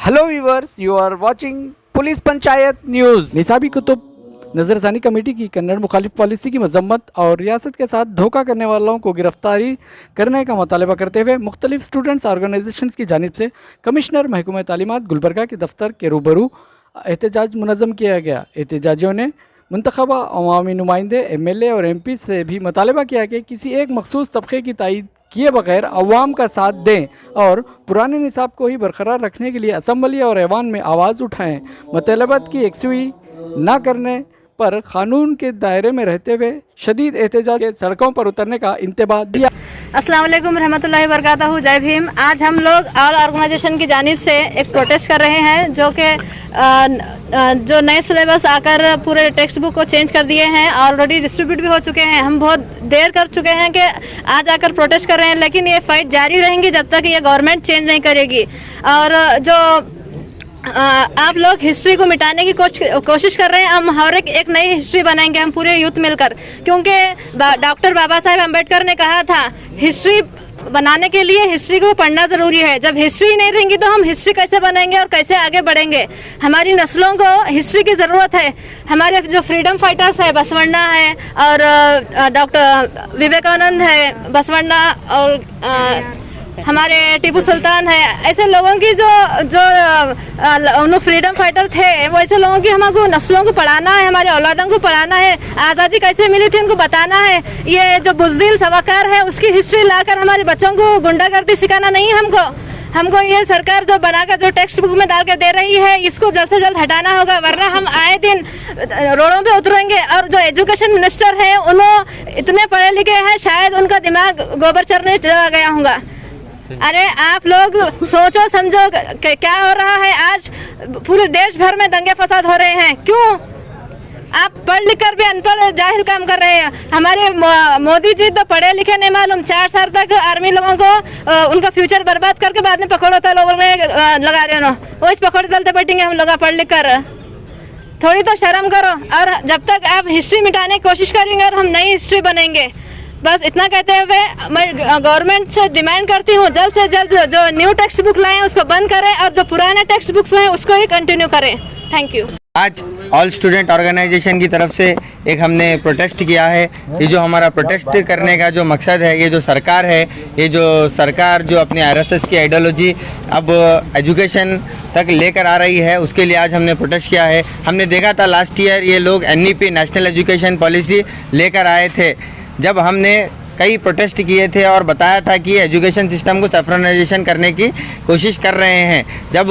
Hello viewers, you are watching police panchayat news. निसाबी कुतुब नजरसानी कमेटी की कन्नड़ मुखालिफ पॉलिसी की मजम्मत और रियासत के साथ धोखा करने वालों को गिरफ्तारी करने का मुतालबा करते हुए मुख्तलिफ स्टूडेंट्स ऑर्गेनाइजेशन की जानिब से कमिश्नर महकमा तालीमात गुलबर्गा के दफ्तर के रूबरू एहतजाज मुनज़्ज़म किया गया। एहतजाजियों ने मुंतखबा अवामी नुमाइंदे MLA और MP से भी मुतालबा किया कि किसी एक मखसूस तबके की तायीद किए बगैर अवाम का साथ दें और पुराने निसाब को ही बरकरार रखने के लिए असम्बली और ऐवान में आवाज़ उठाएं। मुतालबात की यकसुई न करने पर कानून के दायरे में रहते हुए शदीद एहतजाज के सड़कों पर उतरने का इंतबाह दिया। अस्सलाम वालेकुम रहमतुल्लाहि व बरकातहू। जय भीम। आज हम लोग ऑल ऑर्गेनाइजेशन की जानिब से एक प्रोटेस्ट कर रहे हैं जो कि जो नए सिलेबस आकर पूरे टेक्स्ट बुक को चेंज कर दिए हैं, ऑलरेडी डिस्ट्रीब्यूट भी हो चुके हैं। हम बहुत देर कर चुके हैं कि आज आकर प्रोटेस्ट कर रहे हैं, लेकिन ये फाइट जारी रहेंगी जब तक ये गवर्नमेंट चेंज नहीं करेगी। और जो आप लोग हिस्ट्री को मिटाने की कोशिश कर रहे हैं, हम हर एक नई हिस्ट्री बनाएंगे, हम पूरे यूथ मिलकर, क्योंकि डॉक्टर बाबा साहेब अम्बेडकर ने कहा था हिस्ट्री बनाने के लिए हिस्ट्री को पढ़ना ज़रूरी है। जब हिस्ट्री नहीं रहेंगी तो हम हिस्ट्री कैसे बनाएंगे और कैसे आगे बढ़ेंगे। हमारी नस्लों को हिस्ट्री की ज़रूरत है। हमारे जो फ्रीडम फाइटर्स है, बसवण्णा है और डॉक्टर विवेकानंद है, बसवण्णा और हमारे टीपू सुल्तान है, ऐसे लोगों की जो फ्रीडम फाइटर थे, वो ऐसे लोगों की हमको नस्लों को पढ़ाना है, हमारे औलादों को पढ़ाना है। आज़ादी कैसे मिली थी उनको बताना है। ये जो बुज़दिल सवाकार है उसकी हिस्ट्री लाकर हमारे बच्चों को गुंडागर्दी सिखाना नहीं है हमको ये सरकार जो बनाकर जो टेक्स्ट बुक में डाल कर दे रही है, इसको जल्द से जल्द हटाना होगा, वरना हम आए दिन रोडों पे उतरेंगे। और जो एजुकेशन मिनिस्टर है, उन्होंने इतने पढ़े लिखे हैं, शायद उनका दिमाग गोबर चरने चला गया होगा। अरे आप लोग सोचो समझो क्या हो रहा है। आज पूरे देश भर में दंगे फसाद हो रहे हैं। क्यों? आप पढ़ लिख कर भी अनपढ़ जाहिल काम कर रहे हैं। हमारे मोदी जी तो पढ़े लिखे नहीं मालूम, 4 साल तक आर्मी लोगों को उनका फ्यूचर बर्बाद करके बाद में पकड़ोता लोगों ने लगा रहे हो। वो इस पकड़ दलते बैठेंगे हम लोग पढ़ लिख कर। थोड़ी तो शर्म करो। और जब तक आप हिस्ट्री मिटाने की कोशिश करेंगे और हम नई हिस्ट्री बनेंगे। बस इतना कहते हुए मैं गवर्नमेंट से डिमांड करती हूँ जल्द से जल्द जो न्यू टेक्स्ट बुक लाएं उसको बंद करें और जो पुराने टेक्स्ट बुक्स हैं उसको ही कंटिन्यू करें। Thank you. आज ऑल स्टूडेंट ऑर्गेनाइजेशन की तरफ से एक हमने प्रोटेस्ट किया है। ये जो हमारा प्रोटेस्ट करने का जो मकसद है, ये जो सरकार है, ये जो सरकार जो अपनी RSS की आइडियोलॉजी अब एजुकेशन तक लेकर आ रही है, उसके लिए आज हमने प्रोटेस्ट किया है। हमने देखा था लास्ट ईयर ये लोग NEP नेशनल एजुकेशन पॉलिसी लेकर आए थे, जब हमने कई प्रोटेस्ट किए थे और बताया था कि एजुकेशन सिस्टम को सेफ्रनाइजेशन करने की कोशिश कर रहे हैं। जब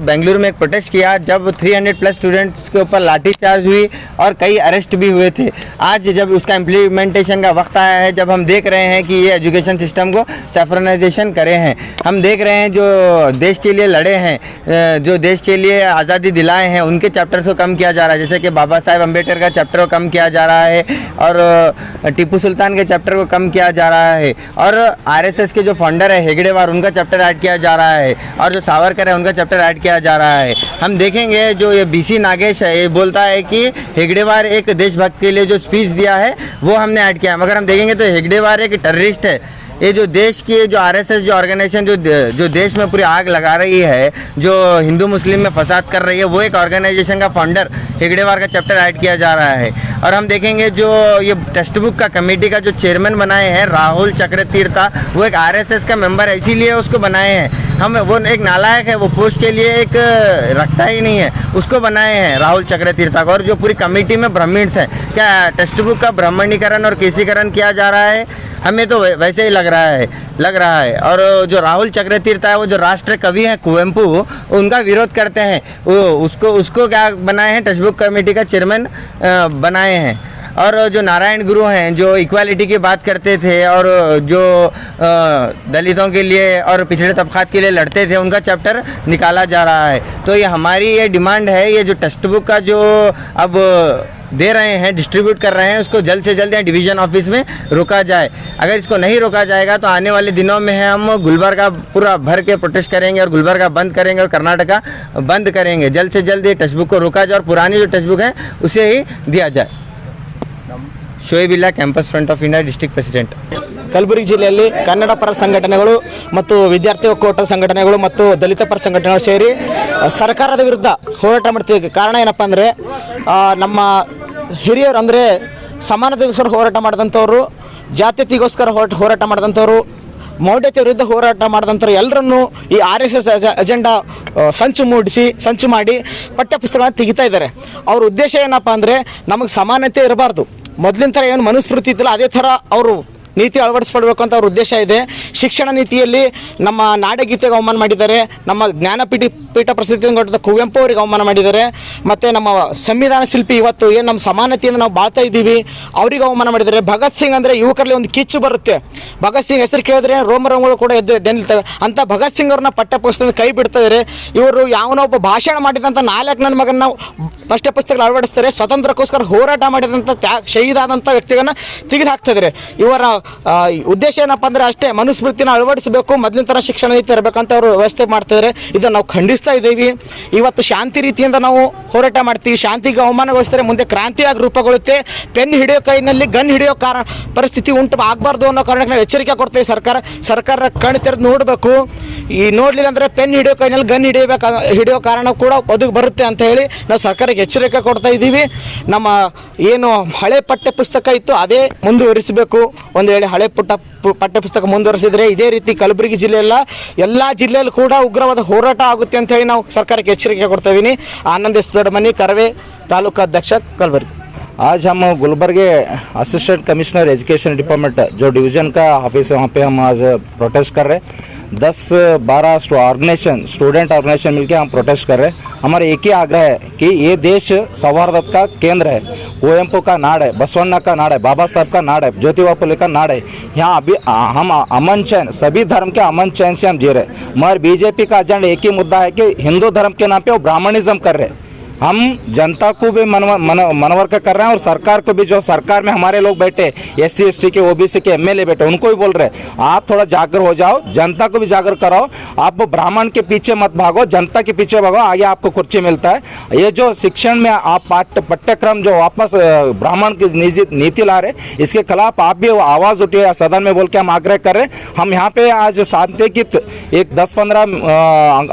बेंगलुरु में एक प्रोटेस्ट किया, जब 300+ स्टूडेंट्स के ऊपर लाठीचार्ज हुई और कई अरेस्ट भी हुए थे। आज जब उसका इम्प्लीमेंटेशन का वक्त आया है, जब हम देख रहे हैं कि ये एजुकेशन सिस्टम को सेफ्रनाइजेशन करे हैं, हम देख रहे हैं जो देश के लिए लड़े हैं, जो देश के लिए आज़ादी दिलाए हैं, उनके चैप्टर्स को कम किया जा रहा है। जैसे कि बाबा साहेब अम्बेडकर का चैप्टर को कम किया जा रहा है और टीपू सुल्तान के चैप्टर को कम किया जा रहा है, और RSS के जो फाउंडर है हेगड़ेवार, उनका चैप्टर ऐड किया जा रहा है, और जो सावरकर है उनका चैप्टर ऐड किया जा रहा है। हम देखेंगे जो ये BC नागेश है, ये बोलता है कि हेगड़ेवार एक देशभक्त के लिए जो स्पीच दिया है वो हमने ऐड किया, मगर हम देखेंगे तो हेगड़ेवार एक टेररिस्ट है। ये जो देश की जो RSS जो ऑर्गेनाइजेशन जो देश में पूरी आग लगा रही है, जो हिंदू मुस्लिम में फसाद कर रही है, वो एक ऑर्गेनाइजेशन का फाउंडर हेगड़ेवार का चैप्टर ऐड किया जा रहा है। और हम देखेंगे जो ये टेक्स्ट बुक का कमेटी का जो चेयरमैन बनाए हैं राहुल चक्रतीर्था, वो एक RSS का मेंबर है, इसीलिए उसको बनाए हैं। हम वो एक नालायक है, वो पोस्ट के लिए एक रखता ही नहीं है, उसको बनाए हैं राहुल चक्रतीर्था को। और जो पूरी कमेटी में ब्राह्मण्स हैं, क्या टेक्स्ट बुक का ब्राह्मणीकरण और केसीकरण किया जा रहा है? हमें तो वैसे ही लग रहा है। और जो राहुल चक्रतीर्था है, वो जो राष्ट्र कवि हैं कुवेंपु, उनका विरोध करते हैं। वो उसको क्या बनाए हैं, टेक्स्ट बुक कमेटी का चेयरमैन बनाए हैं। और जो नारायण गुरु हैं, जो इक्वालिटी की बात करते थे और जो दलितों के लिए और पिछड़े तबकात के लिए लड़ते थे, उनका चैप्टर निकाला जा रहा है। तो ये हमारी ये डिमांड है, ये जो टेक्स्ट बुक का जो अब दे रहे हैं, डिस्ट्रीब्यूट कर रहे हैं, उसको जल्द से जल्द यहाँ डिवीज़न ऑफिस में रोका जाए। अगर इसको नहीं रोका जाएगा तो आने वाले दिनों में हम गुलबर्गा पूरा भर के प्रोटेस्ट करेंगे और गुलबर्गा बंद करेंगे और कर्नाटका बंद करेंगे। जल्द से जल्द ये टेक्स्ट बुक को रोका जाए और पुरानी जो टेक्स्ट बुक है उसे ही दिया जाए। Shoaibulla campus front of India district president. Kalaburagi ಜಿಲ್ಲೆಯಲ್ಲಿ ಕನ್ನಡ ಪರ ಸಂಘಟನೆಗಳು ಮತ್ತು ವಿದ್ಯಾರ್ಥಿ ಒಕ್ಕೂಟ ಸಂಘಟನೆಗಳು ಮತ್ತು ದಲಿತ ಪರ ಸಂಘಟನೆಗಳು ಸೇರಿ ಸರ್ಕಾರದ ವಿರುದ್ಧ ಹೋರಾಟ ಮಾಡ್ತೀವಿ. ಕಾರಣ ಏನಪ್ಪ ಅಂದರೆ ನಮ್ಮ ಹಿರಿಯರು ಅಂದರೆ ಸಮಾನತೆಗೋಸ್ಕರ ಹೋರಾಟ ಮಾಡಿದಂಥವ್ರು, ಜಾತ್ಯತೆಗೋಸ್ಕರ ಹೋರಾಟ ಮಾಡಿದಂಥವ್ರು, ಮೌಢ್ಯತೆ ವಿರುದ್ಧ ಹೋರಾಟ ಮಾಡಿದಂಥವ್ರು ಎಲ್ಲರನ್ನೂ ಈ RSS ಅಜೆಂಡಾ ಸಂಚು ಮಾಡಿ ಪಠ್ಯಪುಸ್ತಕಗಳನ್ನು ತೆಗಿತಾ ಇದ್ದಾರೆ. ಅವ್ರ ಉದ್ದೇಶ ಏನಪ್ಪ ಅಂದರೆ ನಮಗೆ ಸಮಾನತೆ ಇರಬಾರ್ದು, ಮೊದಲಿನ ಥರ ಏನು ಮನುಸ್ಮೃತಿ ಇದ್ದಿಲ್ಲ ಅದೇ ಥರ ಅವರು ನೀತಿ ಅಳವಡಿಸ್ಕೊಳ್ಬೇಕು ಅಂತ ಅವ್ರ ಉದ್ದೇಶ ಇದೆ. ಶಿಕ್ಷಣ ನೀತಿಯಲ್ಲಿ ನಮ್ಮ ನಾಡಗೀತೆಗೆ ಅವಮಾನ ಮಾಡಿದ್ದಾರೆ, ನಮ್ಮ ಜ್ಞಾನಪೀಠ ಪ್ರಸಿದ್ಧಿ ಕೊಟ್ಟಿದ್ದ ಕುವೆಂಪು ಅವರಿಗೆ ಅವಮಾನ ಮಾಡಿದ್ದಾರೆ, ಮತ್ತು ನಮ್ಮ ಸಂವಿಧಾನ ಶಿಲ್ಪಿ ಇವತ್ತು ಏನು ನಮ್ಮ ಸಮಾನತೆಯಿಂದ ನಾವು ಬಾಳ್ತಾ ಇದ್ದೀವಿ ಅವ್ರಿಗೆ ಅವಮಾನ ಮಾಡಿದ್ದಾರೆ. ಭಗತ್ ಸಿಂಗ್ ಅಂದರೆ ಯುವಕರಲ್ಲಿ ಒಂದು ಕಿಚ್ಚು ಬರುತ್ತೆ, ಭಗತ್ ಸಿಂಗ್ ಹೆಸರು ಕೇಳಿದ್ರೆ ರೋಮಗಳು ಕೂಡ ನಿಲ್ತವೆ ಅಂತ ಭಗತ್ ಸಿಂಗ್ ಅವ್ರನ್ನ ಪಠ್ಯಪುಸ್ತಕದ ಕೈ ಬಿಡ್ತಾ ಇದ್ದಾರೆ. ಇವರು ಯಾವನೋ ಒಬ್ಬ ಭಾಷಣ ಮಾಡಿದಂಥ 4 ನನ್ನ ಮಗನ ಪಠ್ಯಪುಸ್ತಕಗಳು ಅಳವಡಿಸ್ತಾರೆ. ಸ್ವಾತಂತ್ರ್ಯಕ್ಕೋಸ್ಕರ ಹೋರಾಟ ಮಾಡಿದಂಥ ಶಹೀದಾದಂಥ ವ್ಯಕ್ತಿಗಳನ್ನ ತೆಗೆದು ಹಾಕ್ತಾ ಇದ್ದಾರೆ. ಇವರ ಉದ್ದೇಶ ಏನಪ್ಪ ಅಂದರೆ ಅಷ್ಟೇ, ಮನುಸ್ಮೃತಿನ ಅಳವಡಿಸಬೇಕು, ಮೊದಲಿನ ಥರ ಶಿಕ್ಷಣ ನೀತಿ ಇರಬೇಕಂತ ಅವರು ವ್ಯವಸ್ಥೆ ಮಾಡ್ತಿದ್ದಾರೆ. ಇದನ್ನು ನಾವು ಖಂಡಿಸ್ತಾ ಇದ್ದೀವಿ. ಇವತ್ತು ಶಾಂತಿ ರೀತಿಯಿಂದ ನಾವು ಹೋರಾಟ ಮಾಡ್ತೀವಿ. ಶಾಂತಿಗೆ ಅವಮಾನಗೊಳಿಸಿದರೆ ಮುಂದೆ ಕ್ರಾಂತಿಯಾಗಿ ರೂಪುಗೊಳ್ಳುತ್ತೆ. ಪೆನ್ ಹಿಡಿಯೋ ಕೈನಲ್ಲಿ ಗನ್ ಹಿಡಿಯೋ ಪರಿಸ್ಥಿತಿ ಉಂಟು ಆಗಬಾರ್ದು ಅನ್ನೋ ಕಾರಣಕ್ಕೆ ನಾವು ಎಚ್ಚರಿಕೆ ಕೊಡ್ತೀವಿ. ಸರ್ಕಾರ ಕಣ್ಣು ತೆರೆದು ನೋಡಬೇಕು. ಈ ನೋಡಲಿಲ್ಲ ಅಂದರೆ ಪೆನ್ ಹಿಡಿಯೋ ಕೈನಲ್ಲಿ ಗನ್ ಹಿಡಿಯೋ ಕಾರಣ ಕೂಡ ಒದಗಿ ಬರುತ್ತೆ ಅಂತ ಹೇಳಿ ನಾವು ಸರ್ಕಾರಕ್ಕೆ ಎಚ್ಚರಿಕೆ ಕೊಡ್ತಾ ಇದ್ದೀವಿ. ನಮ್ಮ ಏನು ಹಳೆ ಪಠ್ಯಪುಸ್ತಕ ಇತ್ತು ಅದೇ ಮುಂದುವರಿಸಬೇಕು. ಒಂದು ವೇಳೆ ಹಳೆ ಪಠ್ಯಪುಸ್ತಕ ಮುಂದುವರಿಸಿದರೆ ಇದೇ ರೀತಿ ಕಲಬುರಗಿ ಜಿಲ್ಲೆಯಲ್ಲ ಎಲ್ಲ ಜಿಲ್ಲೆಯಲ್ಲೂ ಕೂಡ ಉಗ್ರವಾದ ಹೋರಾಟ ಆಗುತ್ತೆ ಅಂತ ಹೇಳಿ ನಾವು ಸರ್ಕಾರಕ್ಕೆ ಎಚ್ಚರಿಕೆ ಕೊಡ್ತಾ ಇದ್ದೀನಿ. ಆನಂದ್ ಎಸ್ ದೊಡ್ಡಮನಿ, ಕರವೇ, ತಾಲೂಕು अध्यक्ष कलबुर्गी. आज हम Gulbarga assistant commissioner education department जो डिवीज़न का ऑफिस है वहाँ पे हम आज प्रोटेस्ट कर रहे हैं. 10-12 ऑर्गेनाइजेशन स्टूडेंट ऑर्गेनाइजेशन मिलकर हम प्रोटेस्ट कर रहे हैं. हमारा एक ही आग्रह है कि ये देश सौहार्द का केंद्र है. कुवेंपु का नाड़ है, बसवण्णा का नाड़ है, बाबा साहब का नाड़ है, ज्योतिबा फुले का नाड़ है. यहाँ अभी हम अमन चैन, सभी धर्म के अमन चैन से हम जी रहे हैं. मगर बीजेपी का एजेंडा एक ही मुद्दा है कि हिंदू धर्म के नाम पे वो ब्राह्मणिज्म कर रहे हैं. हम जनता को भी मनवर्क कर रहे हैं और सरकार को भी, जो सरकार में हमारे लोग बैठे SC ST के OBC के MLA बैठे उनको भी बोल रहे हैं आप थोड़ा जागरूक हो जाओ, जनता को भी जागरूक कराओ. आप ब्राह्मण के पीछे मत भागो, जनता के पीछे भागो, आगे आपको कुर्सी मिलता है. ये जो शिक्षण में आप पाठ्यक्रम जो वापस ब्राह्मण की नीति ला रहे इसके खिलाफ आप भी आवाज़ उठिए सदन में बोल के हम आग्रह कर रहे हैं. हम यहाँ पे आज शांतियुत एक 10-15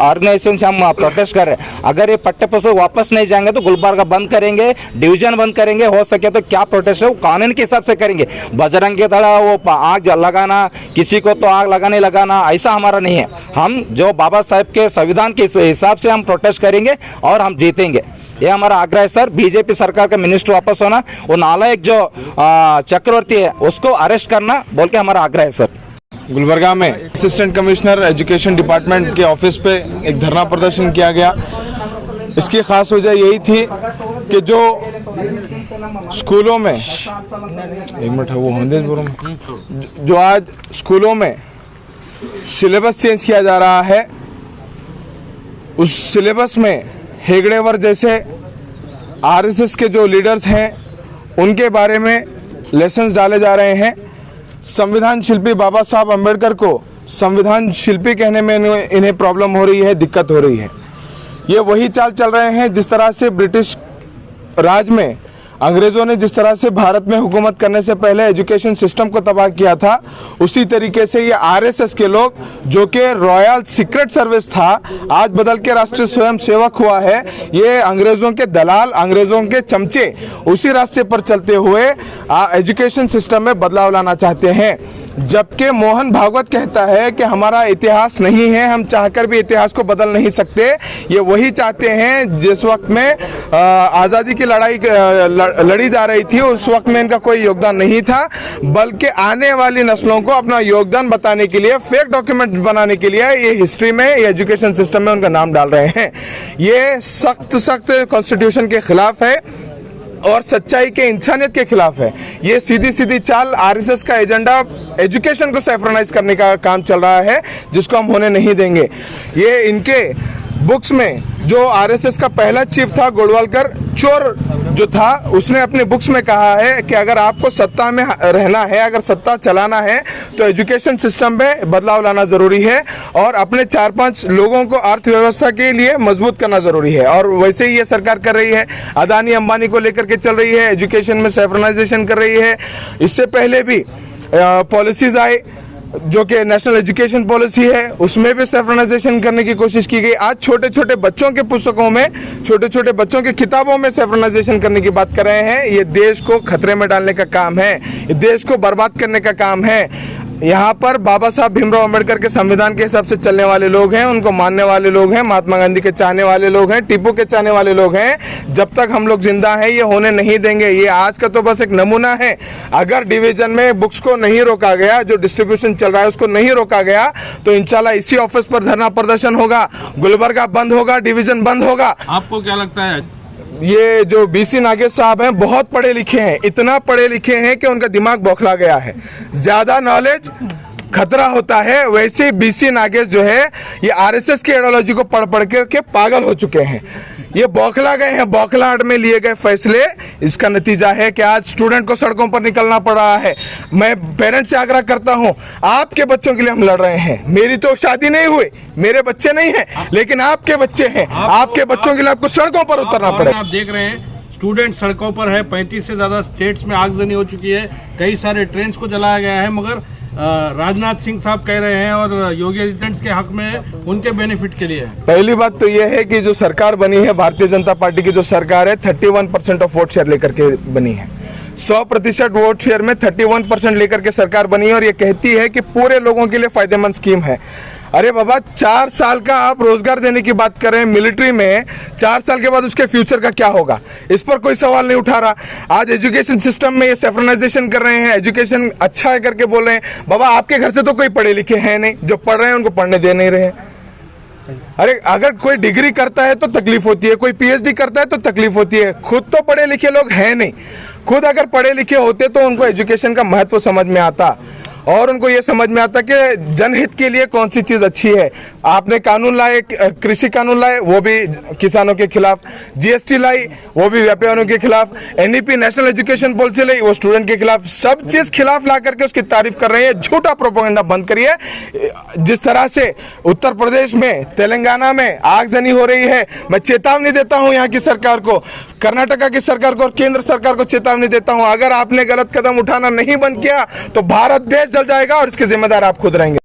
ऑर्गेनाइजेशन से हम प्रोटेस्ट कर रहे हैं. अगर ये पाठ्यपुस्तक वापस नहीं जाएंगे तो गुलबर्गा बंद करेंगे, डिवीजन बंद करेंगे. हो सके तो क्या प्रोटेस्ट है वो कानून के हिसाब से करेंगे. बजरंग के तरह वो आग लगाना, किसी को तो आग लगाना ऐसा हमारा नहीं है. हम जो बाबा साहब के संविधान के हिसाब से हम प्रोटेस्ट करेंगे और हम जीतेंगे. ये हमारा आग्रह है सर. बीजेपी सरकार का मिनिस्टर वापस होना, वो नालायक जो चक्रवर्ती है उसको अरेस्ट करना बोल के हमारा आग्रह है सर. गुलबर्गा में असिस्टेंट कमिश्नर एजुकेशन डिपार्टमेंट के ऑफिस पे एक धरना प्रदर्शन किया गया. इसकी ख़ास वजह यही थी कि जो स्कूलों में जो आज स्कूलों में सिलेबस चेंज किया जा रहा है, उस सिलेबस में हेगड़ेवर जैसे RSS के जो लीडर्स हैं उनके बारे में लेसन्स डाले जा रहे हैं. संविधान शिल्पी बाबा साहब अम्बेडकर को संविधान शिल्पी कहने में इन्हें प्रॉब्लम हो रही है, दिक्कत हो रही है. ये वही चाल चल रहे हैं जिस तरह से ब्रिटिश राज में अंग्रेज़ों ने जिस तरह से भारत में हुकूमत करने से पहले एजुकेशन सिस्टम को तबाह किया था, उसी तरीके से ये RSS के लोग जो कि रॉयल सीक्रेट सर्विस था आज बदल के राष्ट्रीय स्वयं सेवक हुआ है. ये अंग्रेज़ों के दलाल, अंग्रेज़ों के चमचे उसी रास्ते पर चलते हुए एजुकेशन सिस्टम में बदलाव लाना चाहते हैं. जबकि मोहन भागवत कहता है कि हमारा इतिहास नहीं है, हम चाहकर भी इतिहास को बदल नहीं सकते. ये वही चाहते हैं जिस वक्त में आज़ादी की लड़ाई लड़ी जा रही थी उस वक्त में इनका कोई योगदान नहीं था, बल्कि आने वाली नस्लों को अपना योगदान बताने के लिए फेक डॉक्यूमेंट बनाने के लिए ये हिस्ट्री में, ये एजुकेशन सिस्टम में उनका नाम डाल रहे हैं. ये सख्त कॉन्स्टिट्यूशन के खिलाफ है और सच्चाई के इंसानियत के खिलाफ है. ये सीधी चाल RSS का एजेंडा एजुकेशन को सैफ्रोनाइज करने का काम चल रहा है जिसको हम होने नहीं देंगे. ये इनके बुक्स में जो आरएसएस का पहला चीफ था गोडवालकर चोर जो था, उसने अपने बुक्स में कहा है कि अगर आपको सत्ता में रहना है, अगर सत्ता चलाना है तो एजुकेशन सिस्टम में बदलाव लाना ज़रूरी है और अपने 4-5 लोगों को अर्थव्यवस्था के लिए मजबूत करना ज़रूरी है। और वैसे ही ये सरकार कर रही है, अदानी अंबानी को लेकर के चल रही है, एजुकेशन में सेफ्रनाइजेशन कर रही है। इससे पहले भी पॉलिसीज़ आए जो कि नेशनल एजुकेशन पॉलिसी है, उसमें भी सेफ्रनाइजेशन करने की कोशिश की गई। आज छोटे छोटे बच्चों के पुस्तकों में, छोटे छोटे बच्चों की किताबों में सेफ्रनाइजेशन करने की बात कर रहे हैं। ये देश को खतरे में डालने का काम है, ये देश को बर्बाद करने का काम है। यहाँ पर बाबा साहब भीमराव अंबेडकर के संविधान के हिसाब से चलने वाले लोग हैं, उनको मानने वाले लोग हैं, महात्मा गांधी के चाहने वाले लोग हैं, टीपू के चाहने वाले लोग हैं। जब तक हम लोग जिंदा हैं ये होने नहीं देंगे। ये आज का तो बस एक नमूना है। अगर डिवीजन में बुक्स को नहीं रोका गया, जो डिस्ट्रीब्यूशन चल रहा है उसको नहीं रोका गया, तो इंशाल्लाह इसी ऑफिस पर धरना प्रदर्शन होगा, गुलबर्गा बंद होगा, डिवीजन बंद होगा। आपको क्या लगता है? ये जो बीसी नागेश साहब हैं बहुत पढ़े लिखे हैं, इतना पढ़े लिखे हैं कि उनका दिमाग बौखला गया है। ज्यादा नॉलेज खतरा होता है। वैसे ही बीसी नागेश जो है ये आरएसएस की आइडियोलॉजी को पढ़ पढ़ के पागल हो चुके हैं, ये बौखला गए हैं। बौखलाहट में लिए गए फैसले, इसका नतीजा है कि आज स्टूडेंट को सड़कों पर निकलना पड़ रहा है। मैं पेरेंट्स से आग्रह करता हूं, आपके बच्चों के लिए हम लड़ रहे हैं। मेरी तो शादी नहीं हुई, मेरे बच्चे नहीं हैं, लेकिन आपके बच्चे हैं। आपके बच्चों के लिए आपको सड़कों पर उतरना पड़ेगा। आप देख रहे हैं स्टूडेंट सड़कों पर है, 35 से ज्यादा स्टेट्स में आगजनी हो चुकी है, कई सारे ट्रेन को जलाया गया है, मगर राजनाथ सिंह साहब कह रहे हैं और योगी आदित्यनाथ के हक में, उनके बेनिफिट के लिए है। पहली बात तो यह है कि जो सरकार बनी है भारतीय जनता पार्टी की जो सरकार है 31% ऑफ वोट शेयर लेकर के बनी है। 100% वोट शेयर में 31% लेकर के सरकार बनी है और ये कहती है कि पूरे लोगों के लिए फायदेमंद स्कीम है। अरे बाबा, 4 साल का आप रोजगार देने की बात कर रहे हैं मिलिट्री में, 4 साल के बाद उसके फ्यूचर का क्या होगा, इस पर कोई सवाल नहीं उठा रहा। आज एजुकेशन सिस्टम में ये सेफ्रनाइजेशन कर रहे हैं, एजुकेशन अच्छा है करके बोल रहे हैं। बाबा, आपके घर से तो कोई पढ़े लिखे हैं नहीं, जो पढ़ रहे हैं उनको पढ़ने दे नहीं रहे। अरे अगर कोई डिग्री करता है तो तकलीफ होती है, कोई पीएचडी करता है तो तकलीफ होती है। खुद तो पढ़े लिखे लोग हैं नहीं। खुद अगर पढ़े लिखे होते तो उनको एजुकेशन का महत्व समझ में आता और उनको ये समझ में आता कि जनहित के लिए कौन सी चीज़ अच्छी है। आपने कानून लाए, कृषि कानून लाए, वो भी किसानों के खिलाफ, जीएसटी लाई, वो भी व्यापारियों के खिलाफ, एनईपी नेशनल एजुकेशन पॉलिसी लाई, वो स्टूडेंट के खिलाफ। सब चीज़ खिलाफ ला करके उसकी तारीफ कर रहे हैं। झूठा प्रोपेगेंडा बंद करिए। जिस तरह से उत्तर प्रदेश में, तेलंगाना में आगजनी हो रही है, मैं चेतावनी देता हूँ यहाँ की सरकार को, कर्नाटका की सरकार को और केंद्र सरकार को चेतावनी देता हूँ, अगर आपने गलत कदम उठाना नहीं बंद किया तो भारत देश जल जाएगा और इसके जिम्मेदार आप खुद रहेंगे।